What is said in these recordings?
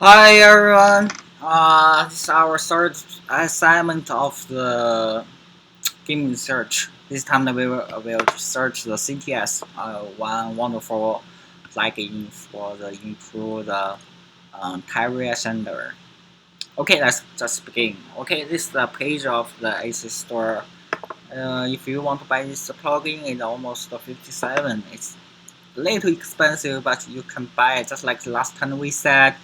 Hi everyone. This is our third assignment of the game research. This time we will search the CTS, one wonderful plugin for the improve the Tyria sender. Okay, let's just begin. Okay, this is the page of the AC store. If you want to buy this plugin, it's almost 57. It's a little expensive, but you can buy it just like the last time we said.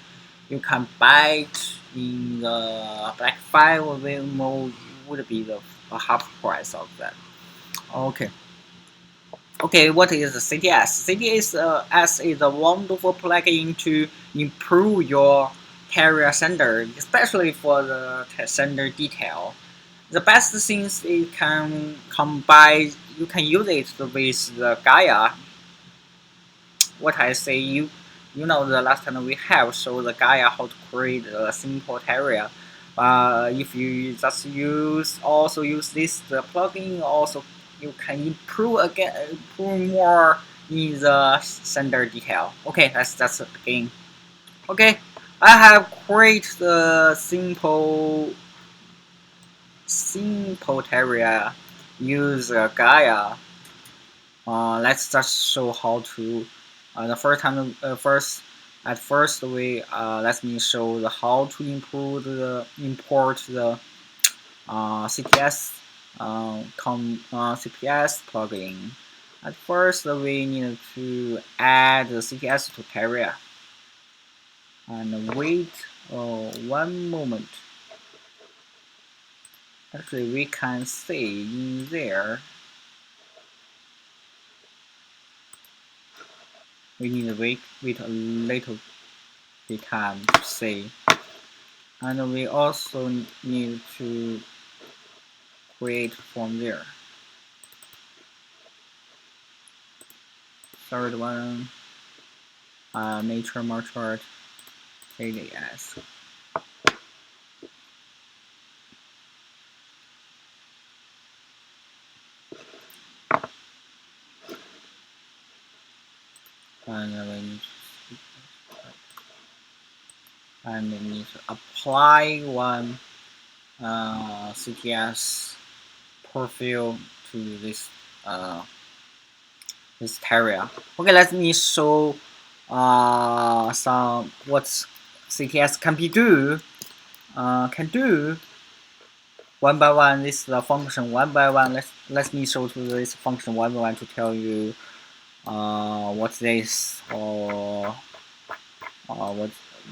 You can buy it in the Black 5 Waymo would be the half price of that. Okay. Okay, what is the CTS? CTS is a wonderful plugin to improve your carrier sender, especially for the sender detail. The best things it can combine, you can use it with the Gaia. What I say, you know the last time we have show the Gaia how to create a simple area. If you just use this the plugin, also you can improve more in the sender detail. Okay, that's the game. Okay, I have created the simple area use Gaia. Let's just show how to. The first time, at first we let me show the how to import the CPS CPS plugin. At first, we need to add the CPS to Terraria and wait one moment. Actually, we can see in there. We need to wait a little bit time to see. And we also need to create from there. Third one, nature chart ADS. And we need to apply one CTS profile to this area. Okay, let me show some what CTS can do one by one. This is the function one by one. Let me show to this function one by one to tell you what this or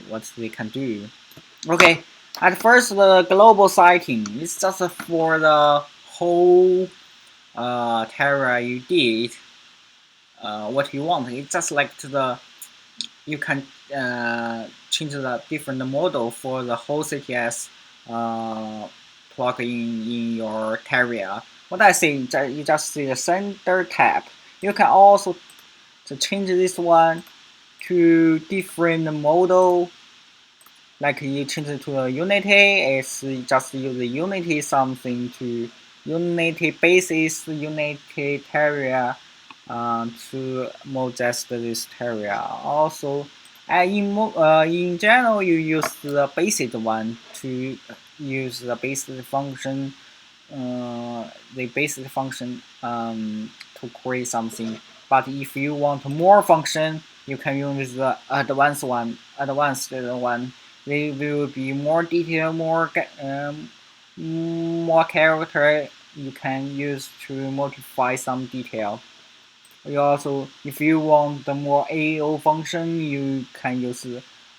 what they can do. Okay, at first the global sighting is just for the whole Terra you did. What you want. It's just like to the you can change the different model for the whole CTS plugin in your Terra. What I say, you just see the center tab. You can also to change this one to different model. Like you change it to a Unity, it's just use the Unity something to Unity basis, Unity Terra to modest this Terra. Also, in general, you use the basic one to use the basic function, the basic function to create something. But if you want more function, you can use the advanced one. They will be more detail, more character you can use to modify some detail. You also, if you want the more AO function, you can use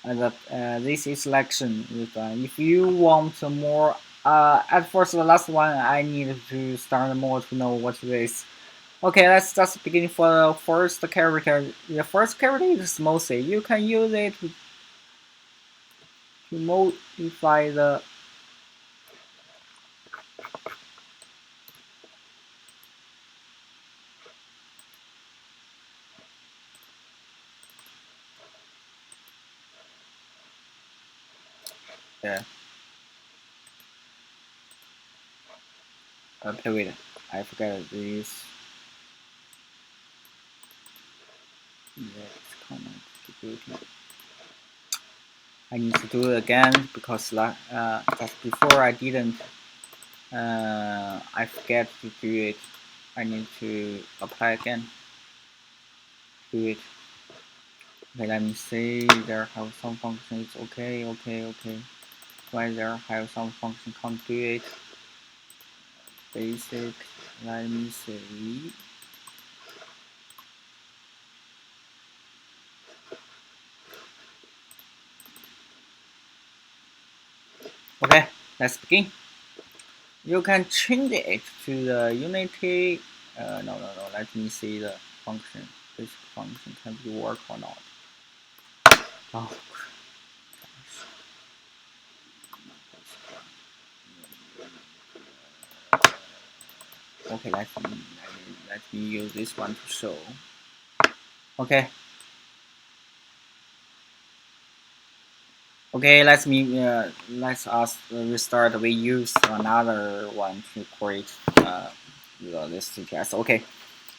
this is selection. If you want more, at first the last one, I need to start more to know what this. Okay, let's just begin for the first character. The first character is Smosey. You can use it to modify the. Yeah. Okay, wait. I forgot this. Yes, comment. I need to do it again because just before I didn't. I forget to do it. I need to apply again. Do it. Okay, let me see. There have some functions. Okay. Why there have some function can't do it? Basic. Let me see. Okay, let's begin. You can change it to the Unity. No. Let me see the function. This function can be work or not. Oh, okay. Let me use this one to show. Okay. Okay. Let's us restart. We use another one to create this CTS. Okay.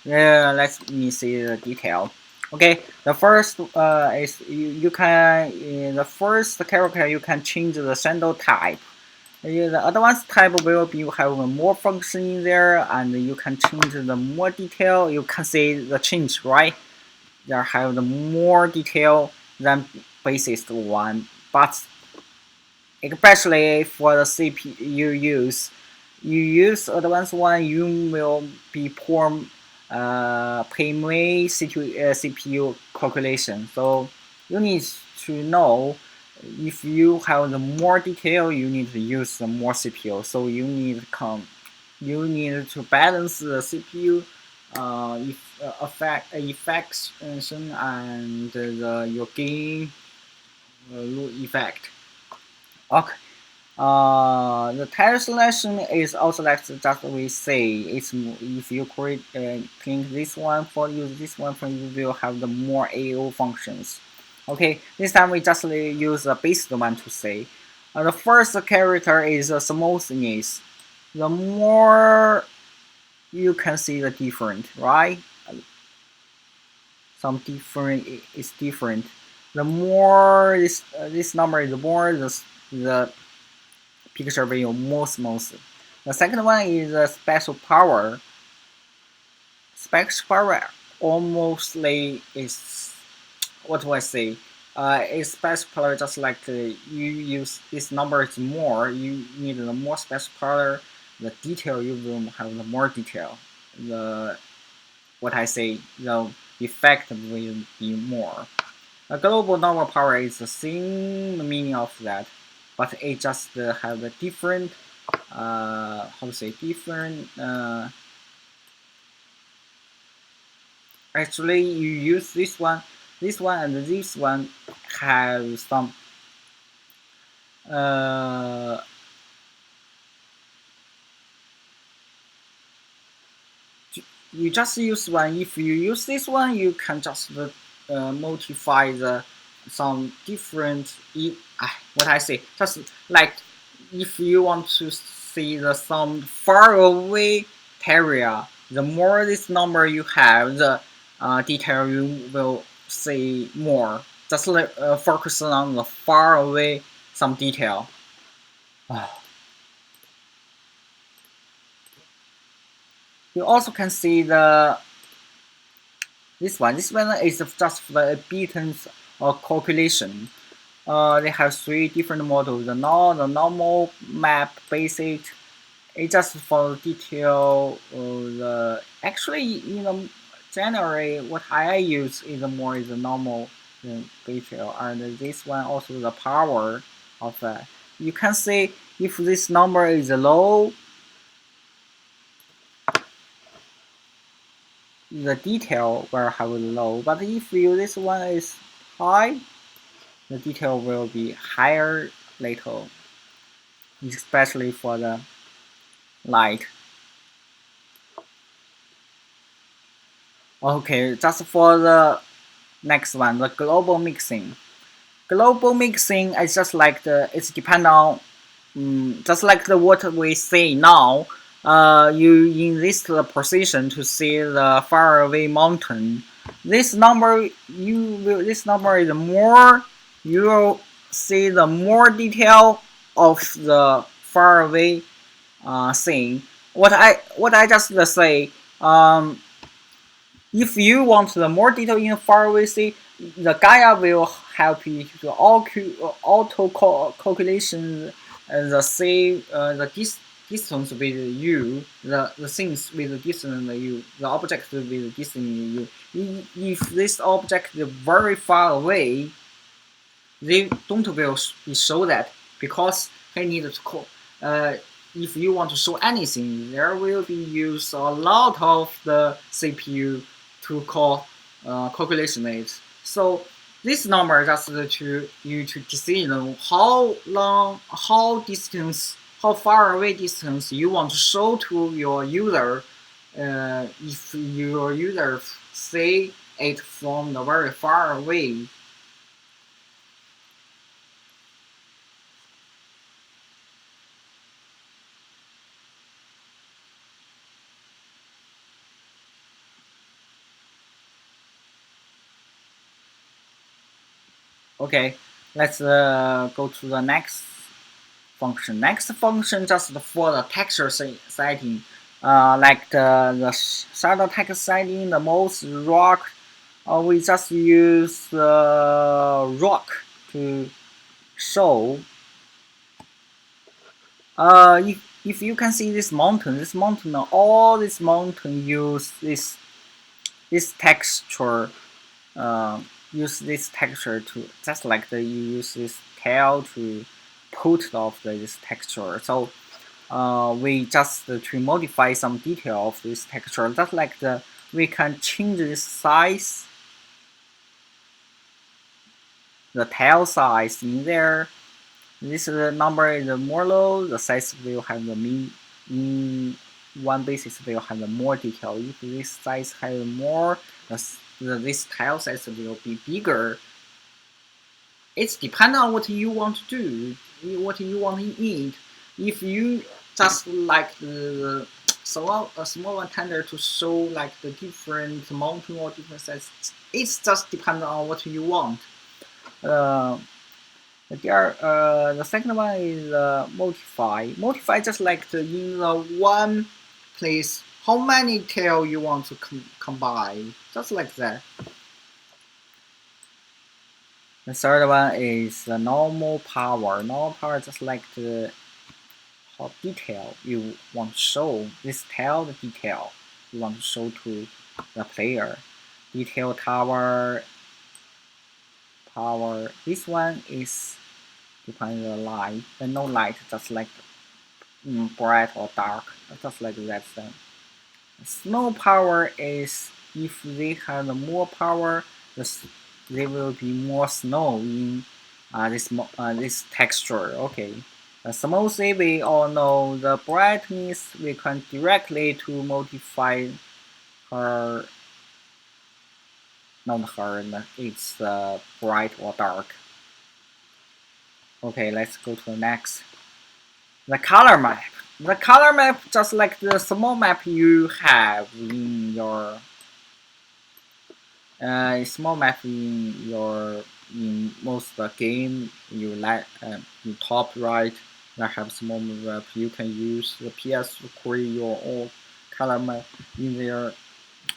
Let me see the detail. Okay, the first is you can in the first character you can change the sender type. The advanced type will be have more function in there, and you can change the more detail. You can see the change, right? There have the more detail than basic one, but especially for the CPU you use advanced one, you will be poor primary CPU calculation. So you need to know if you have the more detail, you need to use the more CPU. So you need to balance the CPU if effects and your gain effect. Okay. The tile selection is also like just we say. It's if you create click this one for use this one for you will have the more AO functions. Okay, this time we just use the basic one to say. The first character is smoothness. The more you can see the different, right? Some different is different. The more this number is more the picture will more smooth. The second one is special power. Special power almostly is what do I say? Is special power just like you use this number is more. You need the more special power. The detail you will have the more detail. The what I say the effect will be more. A global normal power is the same meaning of that, but it just have a different how to say different actually you use this one and this one have some uh, you just use one. If you use this one you can just modify the some different what I say just like if you want to see the some far away area, the more this number you have, the detail you will see more. Just like focus on the far away some detail. You also can see the this one. This one is just for the beacons or calculation. They have three different models: the normal, map, basic. It's just for detail. The actually, generally what I use is more is the normal detail, and this one also the power of that. You can see if this number is low, the detail will have low, but if you this one is high, the detail will be higher later, especially for the light. Okay, just for the next one, the global mixing. Global mixing is just like it's depend on just like the what we say now. You in this position to see the far away mountain. This number is more you see the more detail of the far away thing. What I just say. If you want the more detail in far away thing, the Gaia will help you to auto calculation the say distance with you, the things with the distance with you, the object with the distance with you. If this object is very far away, they don't will show that because he needs to call. If you want to show anything, there will be used a lot of the CPU to call calculation it. So this number just to you to decide how long, how far away distance you want to show to your user. If your user see it from the very far away. Okay, let's go to the next function. Next function just for the texture setting, like the shadow text setting, the most rock. We just use rock to show. If you can see this mountain, all this mountain use this texture use this texture to just like you use this tail to put off this texture. So we just to modify some detail of this texture. Just like we can change this size, the tail size in there. This number is more low. The size will have the mean. In one basis will have the more detail. If this size has more, this tile size will be bigger. It's depending on what you want to do, what you want to eat. If you just like the a small one tender to show like the different mountain or different size, it's just depending on what you want. The second one is modify. Modify just like in the one place, how many tail you want to combine, just like that. The third one is the normal power. Normal power just like the how detail you want to show. This tail the detail you want to show to the player. Detail tower power. This one is depending on the light. No light, just like bright or dark, just like that thing. Snow power is if they have more power, there will be more snow in this texture. Okay. Smooth we all know the brightness we can directly to modify her, not her, it's bright or dark. Okay, let's go to the next. The color map. The color map just like the small map you have in your small map in most of the game. You like in top right that have small map. You can use the PS to create your own color map in there.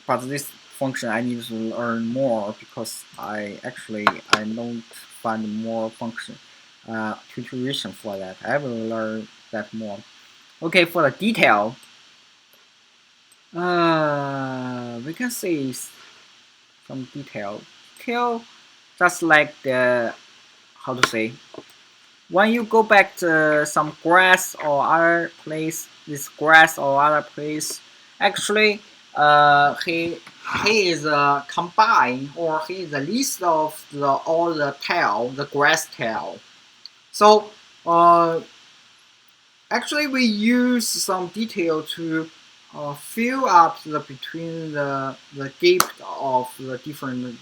But this function I need to learn more because I don't find more function tutorial for that. I will learn that more. Okay, for the detail, we can see some detail. Detail, just like the how to say. When you go back to some grass or other place, this grass or other place, actually, he is a combine or he is a list of all the tail, the grass tail. So actually we use some detail to fill up the between the gap of the different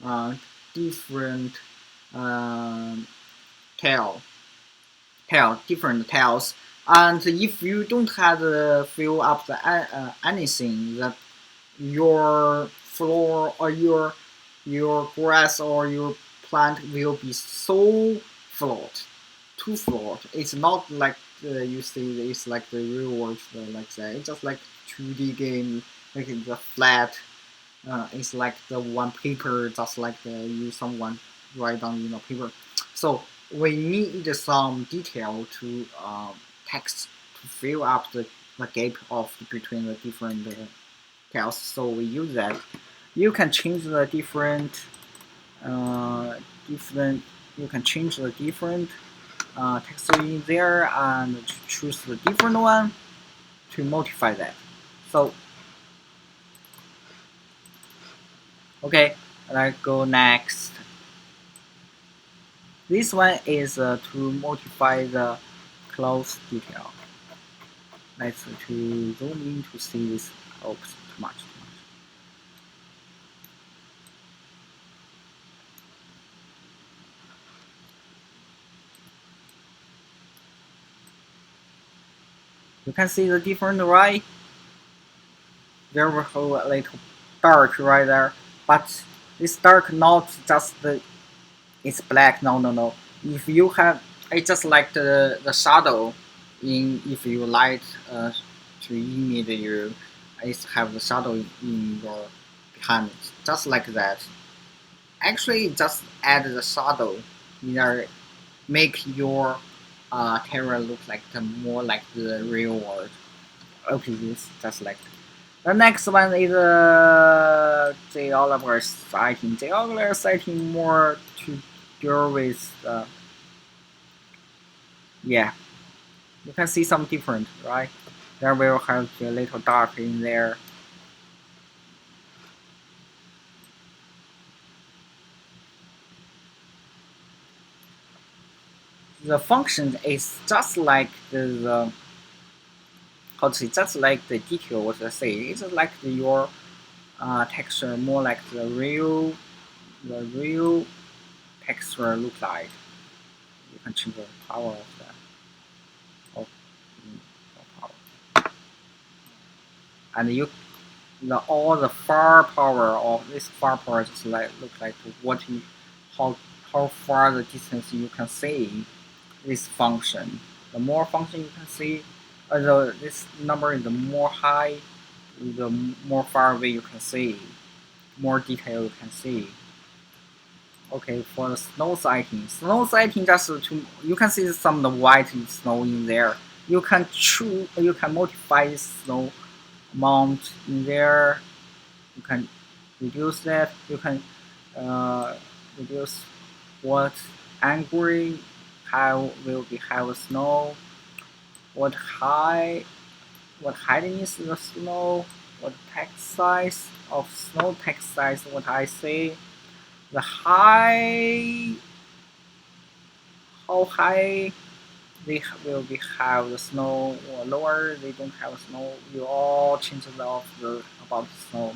uh, different um, tail different tails. And if you don't have fill up the anything, that your floor or your grass or your plant will be so float, too float. It's not like you see. It's like the real world like that. It's just like 2D game, like the flat. It's like the one paper, just like you someone write down in a paper. So we need some detail to text to fill up the gap of between the different tiles. So we use that. You can change the different different. You can change the different text in there and choose the different one to modify that. So okay, let's go next. This one is to modify the close detail. Let's to zoom in to see this. Oops, too much. You can see the different, right? There will have a little dark right there, but this dark not just the it's black. No, no, no. If you have, it's just like the shadow in if you light to image you, it have the shadow in your behind, just like that. Actually, just add the shadow in there, make your terror look like the more like the real world. Okay, this just like the next one is geographer sighting. Geographer sighting more to deal with yeah. You can see some different, right? There will have a little dark in there. The function is just like the how to say, just like the detail what I say. It's like your texture more like the real texture look like. You can change the power of that. Of, of power. And you all the far power of this far power just like look like what you how how far the distance you can see this function. The more function you can see, this number is the more high, the more far away you can see, more detail you can see. Okay, for the snow sighting, just to you can see some of the white snow in there. You can choose, you can modify this snow amount in there. You can reduce that. You can uh, reduce what angle how will be have snow, what high what height is the snow, what text size of snow text size what I say, the high how high they will be have the snow or lower they don't have snow. You all change the about the snow.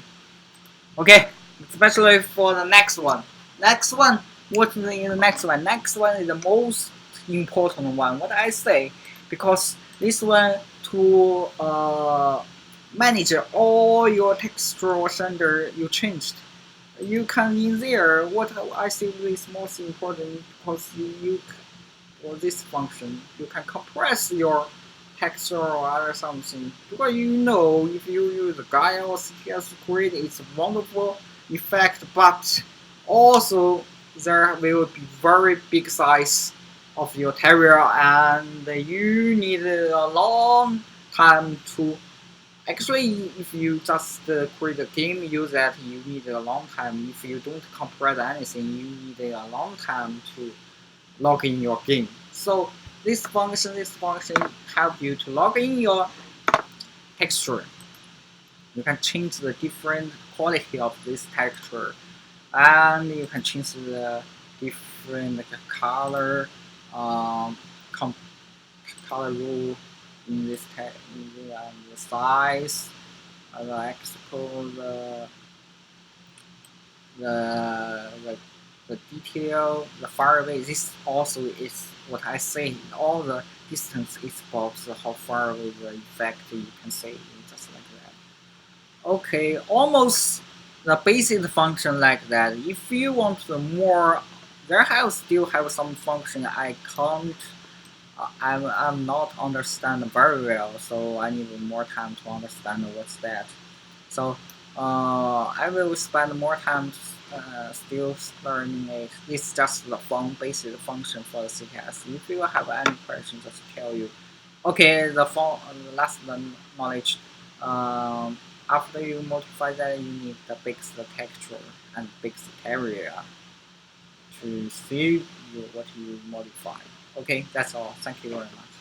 Okay, especially for the next one. Next one, what is the next one? Next one is the most important one. What I say, because this one to manage all your textual render you changed. You can in there. What I think is most important because you for this function you can compress your texture or other something because you know if you use Gaia or CTS to create it's a wonderful effect but also there will be very big size of your terrier and you need a long time to actually if you just create a game use that you need a long time if you don't compress anything you need a long time to log in your game. So this function help you to log in your texture. You can change the different quality of this texture, and you can change the different like, color, um, com- color rule in this in the size, the export, the detail, the far away. This also is what I say. All the distance is about how far away the effect you can say, just like that. Okay, almost the basic function like that. If you want the more there have still have some function I can't. I'm not understand very well, so I need more time to understand what's that. So I will spend more time still learning it. It's just the basic function for the CKS. If you have any questions, just tell you. Okay, the last knowledge. Um, After you modify that, you need to fix the texture and fix the area to see what you modify. Okay, that's all. Thank you very much.